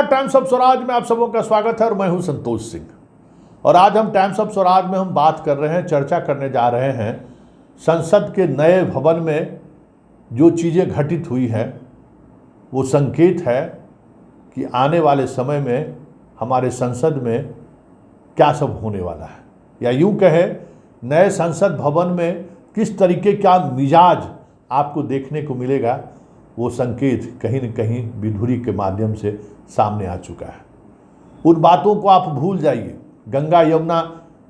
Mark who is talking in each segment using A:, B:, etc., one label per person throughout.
A: Times of Swaraj में आप सबों का स्वागत है और मैं हूं संतोष सिंह। और आज हम टाइम्स ऑफ स्वराज में हम बात कर रहे हैं, चर्चा करने जा रहे हैं संसद के नए भवन में जो चीज़ें घटित हुई हैं वो संकेत है कि आने वाले समय में हमारे संसद में क्या सब होने वाला है, या यूं कहें नए संसद भवन में किस तरीके का मिजाज आपको देखने को मिलेगा। वो संकेत कहीं न कहीं विधुरी के माध्यम से सामने आ चुका है। उन बातों को आप भूल जाइए, गंगा यमुना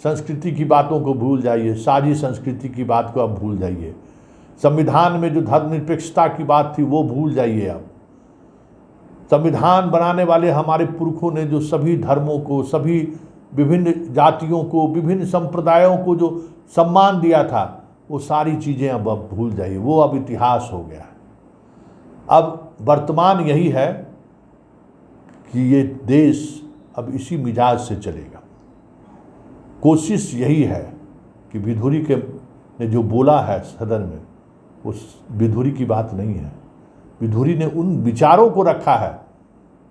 A: संस्कृति की बातों को भूल जाइए, साझी संस्कृति की बात को आप भूल जाइए, संविधान में जो धर्मनिरपेक्षता की बात थी वो भूल जाइए। आप संविधान बनाने वाले हमारे पुरखों ने जो सभी धर्मों को, सभी विभिन्न जातियों को, विभिन्न संप्रदायों को जो सम्मान दिया था, वो सारी चीज़ें अब भूल जाइए, वो अब इतिहास हो गया है। अब वर्तमान यही है कि ये देश अब इसी मिजाज से चलेगा। कोशिश यही है कि विधुरी के ने जो बोला है सदन में, उस विधुरी की बात नहीं है। विधुरी ने उन विचारों को रखा है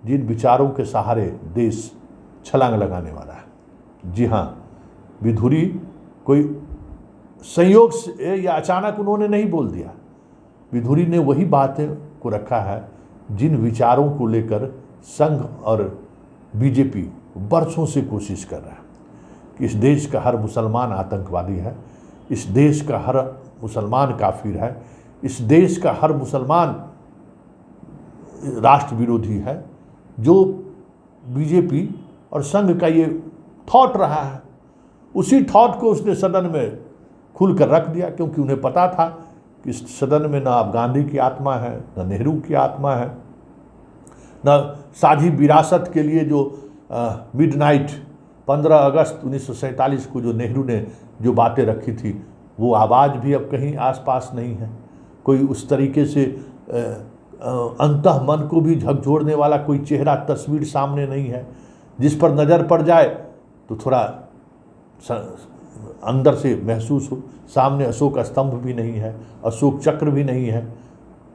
A: जिन विचारों के सहारे देश छलांग लगाने वाला है। जी हाँ, विधुरी कोई संयोग से या अचानक उन्होंने नहीं बोल दिया। विधुरी ने वही बातें को रखा है जिन विचारों को लेकर संघ और बीजेपी बरसों से कोशिश कर रहा है कि इस देश का हर मुसलमान आतंकवादी है, इस देश का हर मुसलमान काफिर है, इस देश का हर मुसलमान राष्ट्र विरोधी है। जो बीजेपी और संघ का ये थॉट रहा है, उसी थॉट को उसने सदन में खुल कर रख दिया, क्योंकि उन्हें पता था कि इस सदन में ना अब गांधी की आत्मा है, ना नेहरू की आत्मा है, ना साझी विरासत के लिए जो मिडनाइट 15 अगस्त 1947 को जो नेहरू ने जो बातें रखी थी, वो आवाज़ भी अब कहीं आसपास नहीं है। कोई उस तरीके से अंतः मन को भी झकझोरने वाला कोई चेहरा, तस्वीर सामने नहीं है जिस पर नज़र पड़ जाए तो थोड़ा अंदर से महसूस हो। सामने अशोक स्तंभ भी नहीं है, अशोक चक्र भी नहीं है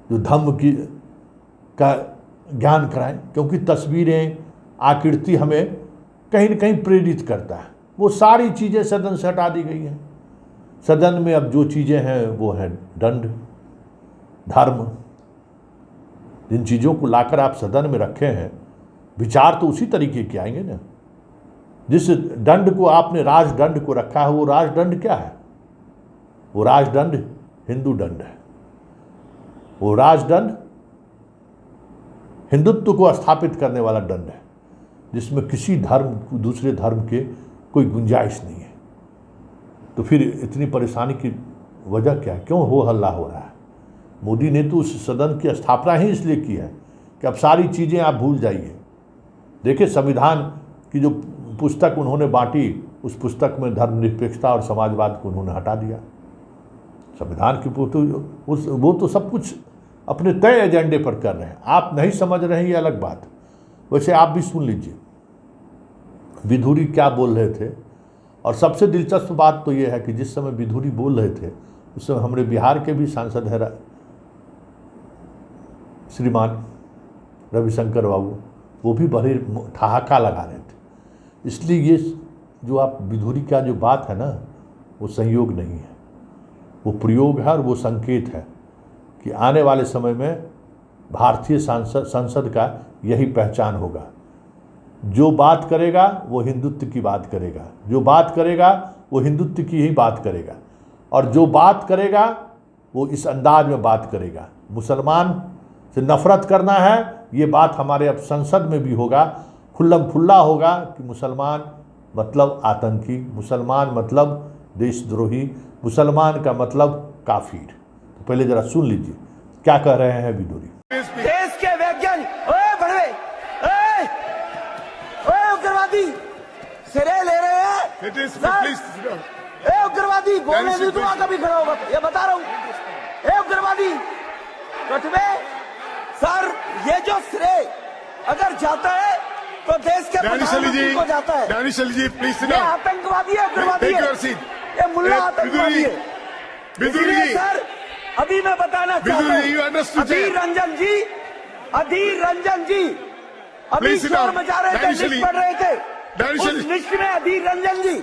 A: जो धम्म की का ज्ञान कराएं, क्योंकि तस्वीरें, आकृति हमें कहीं न कहीं प्रेरित करता है। वो सारी चीज़ें सदन से हटा दी गई हैं। सदन में अब जो चीज़ें हैं वो है दंड, धर्म। जिन चीज़ों को लाकर आप सदन में रखे हैं, विचार तो उसी तरीके के आएंगे ना। जिस दंड को आपने राजदंड को रखा है, वो राजदंड क्या है? वो राजदंड हिंदू दंड है। वो राजदंड हिंदुत्व को स्थापित करने वाला दंड है, जिसमें किसी धर्म दूसरे धर्म के कोई गुंजाइश नहीं है। तो फिर इतनी परेशानी की वजह क्या है? क्यों हो हल्ला हो रहा है? मोदी ने तो उस सदन की स्थापना ही इसलिए की है कि अब सारी चीज़ें आप भूल जाइए। देखिए, संविधान की जो पुस्तक उन्होंने बांटी, उस पुस्तक में धर्मनिरपेक्षता और समाजवाद को उन्होंने हटा दिया। संविधान की वो तो सब कुछ अपने तय एजेंडे पर कर रहे हैं। आप नहीं समझ रहे हैं, ये अलग बात। वैसे आप भी सुन लीजिए विधुरी क्या बोल रहे थे। और सबसे दिलचस्प बात तो ये है कि जिस समय विधुरी बोल रहे थे, उस समय हमारे बिहार के भी सांसद है श्रीमान रविशंकर बाबू, वो भी बड़े ठहाका लगा रहे थे। इसलिए ये जो आप विधुरी का जो बात है ना, वो संयोग नहीं है, वो प्रयोग है और वो संकेत है कि आने वाले समय में भारतीय संसद का यही पहचान होगा। जो बात करेगा वो हिंदुत्व की बात करेगा, जो बात करेगा वो हिंदुत्व की ही बात करेगा, और जो बात करेगा वो इस अंदाज में बात करेगा। मुसलमान से नफरत करना है, ये बात हमारे अब संसद में भी होगा, खुल्लम खुल्ला होगा कि मुसलमान मतलब आतंकी, मुसलमान मतलब देशद्रोही, मुसलमान का मतलब काफिर। तो पहले जरा सुन लीजिए क्या कह रहे हैं विधुरी।
B: देश के वैज्ञानिक उग्रवादी सिरे ले रहे हैं। उग्रवादी बोलने भी तो कभी खड़ा होगा, ये बता रहा हूं। उग्रवादी कटवे सर, ये जो श्रेय अगर जाता है तो देश के प्रधानमंत्री को जाता है।
C: प्लीज,
B: ये आतंकवादी है, उग्रवादी है, ये मुल्ला आतंकवादी है। इसलिए सर, अभी मैं बताना चाहता हूं, अधीर रंजन जी अभी शोर मचा रहे थे, लिस्ट पढ़ रहे थे। उस लिस्ट में अधीर रंजन जी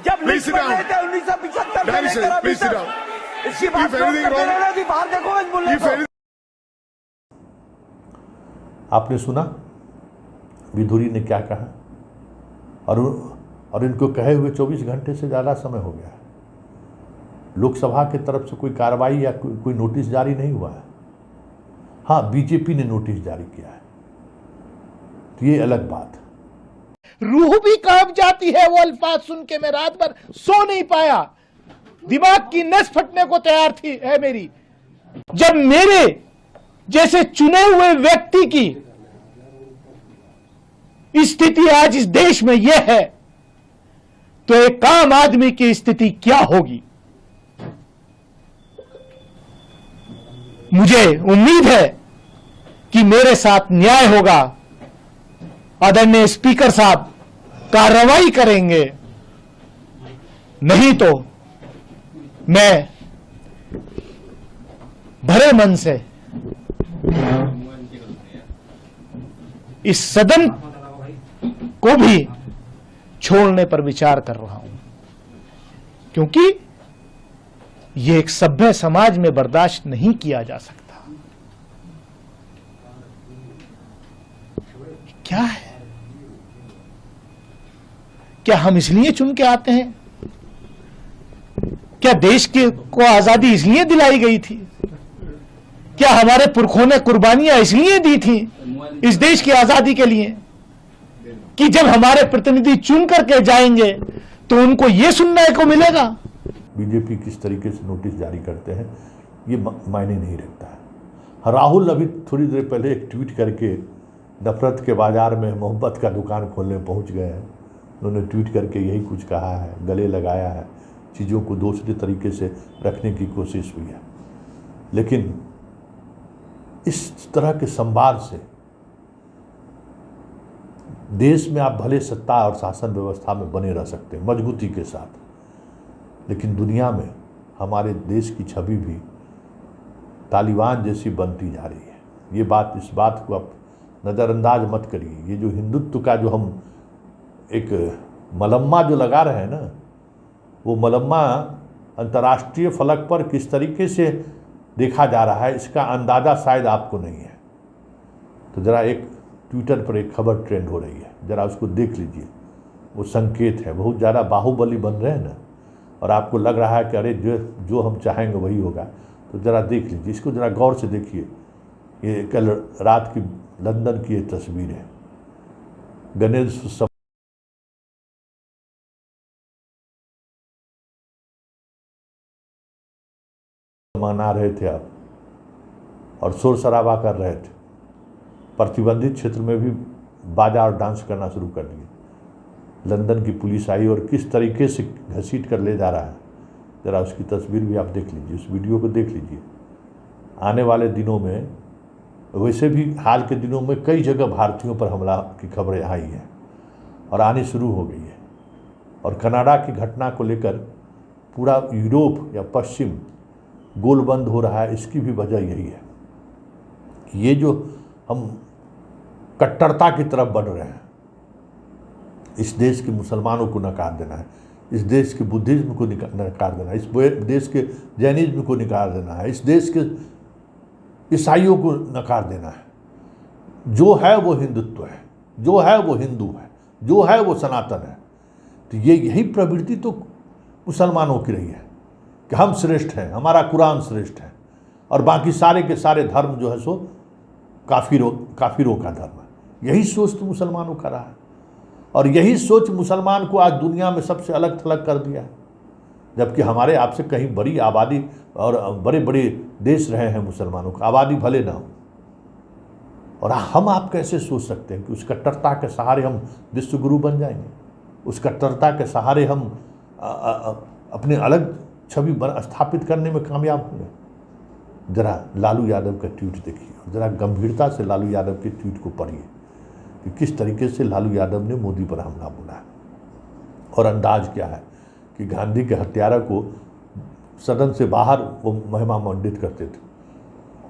B: जब लिस्ट पढ़ रहे थे 1975 से लेकर अभी तक, इसकी बात करते रहना थी, बाहर देखो इस मुल्ले को।
A: आपने सुना विधुरी ने क्या कहा, और इनको कहे हुए 24 घंटे से ज़्यादा समय हो गया है। लोकसभा की तरफ से कोई कार्रवाई या कोई नोटिस जारी नहीं हुआ है। हाँ, बीजेपी ने नोटिस जारी किया है, तो ये अलग बात है।
C: रूह भी कांप जाती है वो अल्फाज सुन के। मैं रात भर सो नहीं पाया, दिमाग की नस फटने को तैयार थी है मेरी, जब मेरे जैसे चुने हुए व्यक्ति की स्थिति आज इस देश में यह है, तो एक आम आदमी की स्थिति क्या होगी। मुझे उम्मीद है कि मेरे साथ न्याय होगा। आदरणीय स्पीकर साहब कार्रवाई करेंगे, नहीं तो मैं भरे मन से इस सदन को भी छोड़ने पर विचार कर रहा हूं, क्योंकि यह एक सभ्य समाज में बर्दाश्त नहीं किया जा सकता। क्या है? क्या हम इसलिए चुन के आते हैं? क्या देश को आजादी इसलिए दिलाई गई थी? क्या हमारे पुरखों ने कुर्बानियां इसलिए दी थी इस देश की आजादी के लिए कि जब हमारे प्रतिनिधि चुन करके जाएंगे तो उनको यह सुनने को मिलेगा?
A: बीजेपी किस तरीके से नोटिस जारी करते हैं ये मायने नहीं रखता है। राहुल अभी थोड़ी देर पहले एक ट्वीट करके नफरत के बाजार में मोहब्बत का दुकान खोलने पहुंच गए हैं। उन्होंने ट्वीट करके यही कुछ कहा है, गले लगाया है, चीज़ों को दूसरे तरीके से रखने की कोशिश हुई है। लेकिन इस तरह के संवाद से देश में आप भले सत्ता और शासन व्यवस्था में बने रह सकते हैं मजबूती के साथ, लेकिन दुनिया में हमारे देश की छवि भी तालिबान जैसी बनती जा रही है। इस बात को आप नज़रअंदाज मत करिए। ये जो हिंदुत्व का जो हम एक मलम्मा जो लगा रहे हैं ना, वो मलम्मा अंतर्राष्ट्रीय फलक पर किस तरीके से देखा जा रहा है इसका अंदाज़ा शायद आपको नहीं है। तो ज़रा एक ट्विटर पर एक खबर ट्रेंड हो रही है, ज़रा उसको देख लीजिए। वो संकेत है, बहुत ज़्यादा बाहुबली बन रहे हैं ना, और आपको लग रहा है कि अरे जो हम चाहेंगे वही होगा। तो ज़रा देख लीजिए, इसको ज़रा गौर से देखिए। ये कल रात की लंदन की ये तस्वीर है। गणेश उत्सव मना रहे थे आप, और शोर शराबा कर रहे थे। प्रतिबंधित क्षेत्र में भी बाजा और डांस करना शुरू कर दिए। लंदन की पुलिस आई और किस तरीके से घसीट कर ले जा रहा है, ज़रा उसकी तस्वीर भी आप देख लीजिए, उस वीडियो को देख लीजिए। आने वाले दिनों में, वैसे भी हाल के दिनों में कई जगह भारतीयों पर हमला की खबरें आई हैं और आनी शुरू हो गई है। और कनाडा की घटना को लेकर पूरा यूरोप या पश्चिम गोलबंद हो रहा है। इसकी भी वजह यही है कि ये जो हम कट्टरता की तरफ बढ़ रहे हैं, इस देश के मुसलमानों को नकार देना है, इस देश के बुद्धिज्म को नकार देना है, इस देश के जैनिज्म को नकार देना है, इस देश के ईसाइयों को नकार देना है। जो है वो हिंदुत्व है, जो है वो हिंदू है, जो है वो सनातन है। तो यही प्रवृत्ति तो मुसलमानों की रही है कि हम श्रेष्ठ हैं, हमारा कुरान श्रेष्ठ है, और बाकी सारे के सारे धर्म जो है सो काफिरों का धर्म है। यही सोच तो मुसलमानों का रहा है, और यही सोच मुसलमान को आज दुनिया में सबसे अलग थलग कर दिया है। जबकि हमारे आपसे कहीं बड़ी आबादी और बड़े बड़े देश रहे हैं मुसलमानों की, आबादी भले ना हो। और हम आप कैसे सोच सकते हैं कि उस कट्टरता के सहारे हम विश्वगुरु बन जाएंगे, उस कट्टरता के सहारे हम अपने अलग छवि स्थापित करने में कामयाब होंगे। ज़रा लालू यादव का ट्वीट देखिए, ज़रा गंभीरता से लालू यादव के ट्वीट को पढ़िए कि किस तरीके से लालू यादव ने मोदी पर हमला बोला है। और अंदाज क्या है कि गांधी के हत्यारा को सदन से बाहर वो महिमा मंडित करते थे,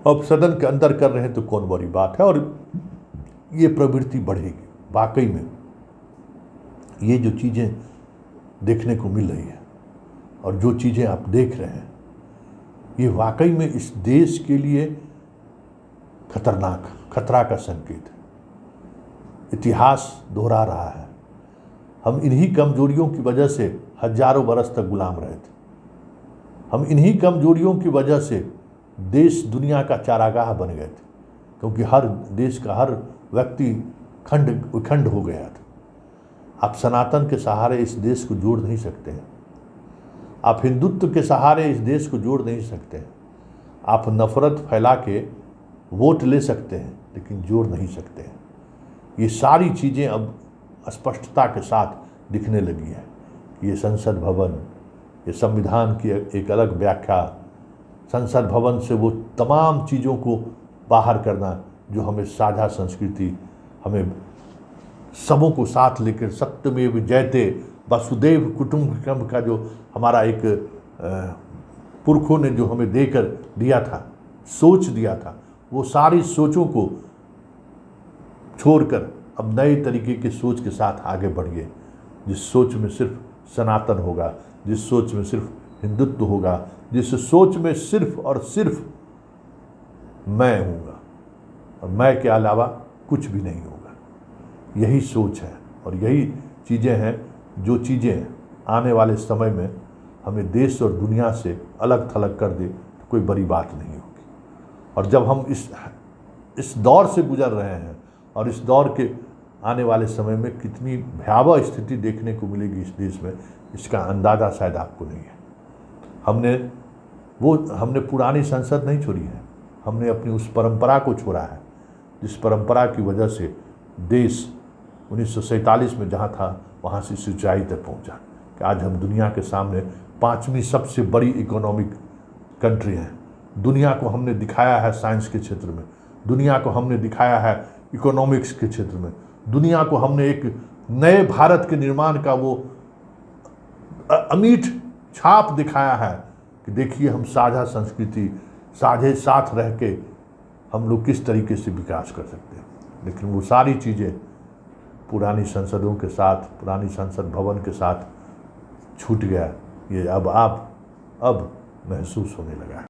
A: अब सदन के अंदर कर रहे हैं तो कौन बड़ी बात है। और ये प्रवृत्ति बढ़ेगी। वाकई में ये जो चीज़ें देखने को मिल रही है और जो चीज़ें आप देख रहे हैं, ये वाकई में इस देश के लिए खतरा का संकेत है। इतिहास दोहरा रहा है। हम इन्हीं कमजोरियों की वजह से हजारों बरस तक गुलाम रहे थे। हम इन्हीं कमजोरियों की वजह से देश दुनिया का चारागाह बन गए थे, क्योंकि हर देश का हर व्यक्ति खंड हो गया था। आप सनातन के सहारे इस देश को जोड़ नहीं सकते हैं। आप हिंदुत्व के सहारे इस देश को जोड़ नहीं सकते हैं। आप नफरत फैला के वोट ले सकते हैं, लेकिन जोड़ नहीं सकते हैं। ये सारी चीज़ें अब स्पष्टता के साथ दिखने लगी है। ये संसद भवन, ये संविधान की एक अलग व्याख्या, संसद भवन से वो तमाम चीज़ों को बाहर करना जो हमें साझा संस्कृति, हमें सबों को साथ लेकर सत्यमेव जयते वसुदेव कुटुंबकम का जो हमारा एक पुरखों ने जो हमें देकर दिया था, सोच दिया था, वो सारी सोचों को छोड़कर अब नए तरीके की सोच के साथ आगे बढ़िए। जिस सोच में सिर्फ सनातन होगा, जिस सोच में सिर्फ हिंदुत्व होगा, जिस सोच में सिर्फ और सिर्फ मैं हूँगा और मैं के अलावा कुछ भी नहीं होगा, यही सोच है। और यही चीज़ें हैं जो चीज़ें आने वाले समय में हमें देश और दुनिया से अलग थलग कर दे तो कोई बड़ी बात नहीं होगी। और जब हम इस दौर से गुजर रहे हैं और इस दौर के आने वाले समय में कितनी भयावह स्थिति देखने को मिलेगी इस देश में, इसका अंदाज़ा शायद आपको नहीं है। हमने पुरानी संसद नहीं छोड़ी है, हमने अपनी उस परंपरा को छोड़ा है, जिस परंपरा की वजह से देश 1947 में जहाँ था वहाँ से इस ऊंचाई तक पहुँचा कि आज हम दुनिया के सामने 5वीं सबसे बड़ी इकोनॉमिक कंट्री हैं। दुनिया को हमने दिखाया है साइंस के क्षेत्र में, दुनिया को हमने दिखाया है इकोनॉमिक्स के क्षेत्र में, दुनिया को हमने एक नए भारत के निर्माण का वो अमीट छाप दिखाया है कि देखिए हम साझा संस्कृति, साझे साथ रह के हम लोग किस तरीके से विकास कर सकते हैं। लेकिन वो सारी चीज़ें पुरानी संसदों के साथ, पुरानी संसद भवन के साथ छूट गया। ये अब महसूस होने लगा है।